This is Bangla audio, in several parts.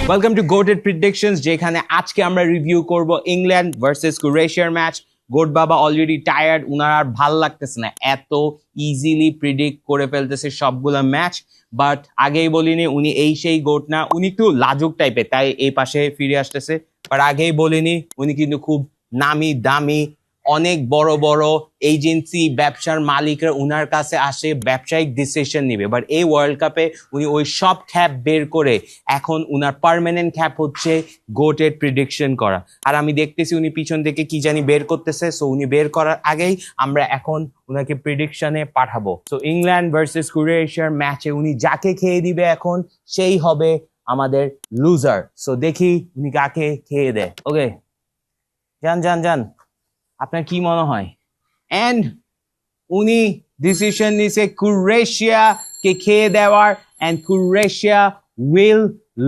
ওয়েলকাম টু গোটেড প্রেডিকশনস, যেখানে আজকে আমরা রিভিউ করব ইংল্যান্ড ভার্সেস ক্রোয়েশিয়ার ম্যাচ। গোট বাবা অলরেডি টায়ার্ড, উনার আর ভাল লাগতেছে না, এত ইজিলি প্রিডিক্ট করে ফেলতেছে সবগুলো ম্যাচ। বাট আগেই বলিনি উনি এই সেই গোট না, উনি একটু লাজুক টাইপের, তাই এই পাশে ফিরে আসতেছে। বাট আগেই বলিনি উনি কিন্তু খুব নামি দামি, অনেক বড় বড় এজেন্সি ব্যবসার মালিকরা উনার কাছে আসে ব্যবসায়িক ডিসিশন নিবে। বাট এই ওয়ার্ল্ড কাপে উনি ওই সব খ্যাপ বের করে এখন উনার পার্মানেন্ট খ্যাপ হচ্ছে গোটেড প্রিডিকশন করা। আর আমি দেখতেছি উনি পিছন থেকে কি জানি বের করতেছে, সো উনি বের করার আগেই আমরা এখন উনাকে প্রিডিকশনে পাঠাবো। সো ইংল্যান্ড ভার্সেস ক্রোয়েশিয়ার ম্যাচে উনি যাকে খেয়ে দিবে এখন সেই হবে আমাদের লুজার। সো দেখি উনি কাকে খেয়ে দেয়। ওকে, যান যান যান, আপনার কি মনে হয়? এন্ড উনি ডিসিশন নিছে ক্রোয়েশিয়া কে খেয়ে দেওয়ার, and Croatia will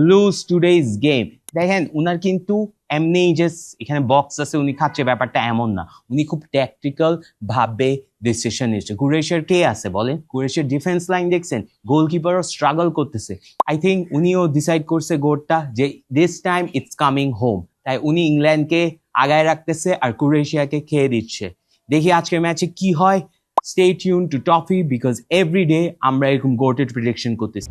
lose today's game. দেখেন উনার কিন্তু এমনি যে এখানে বক্স আছে উনি খাচ্ছে ব্যাপারটা এমন না, উনি খুব ট্যাকটিক্যাল ভাবে ডিসিশন নিচ্ছে। ক্রোয়েশিয়ার কে আছে বলেন? ক্রোয়েশিয়ার ডিফেন্স লাইন দেখছেন, গোলকিপারও স্ট্রাগল করতেছে। আই থিঙ্ক উনিও ডিসাইড করছে গোলটা যে this time it's coming home, তাই উনি ইংল্যান্ডকে আগায় রাখতেছে আর ক্রোয়েশিয়াকে খেয়ে দিচ্ছে। দেখি আজকের ম্যাচে কি হয়। Stay tune to Toffee, because every day আমরা এরকম গোটেড প্রেডিকশন করতেছি।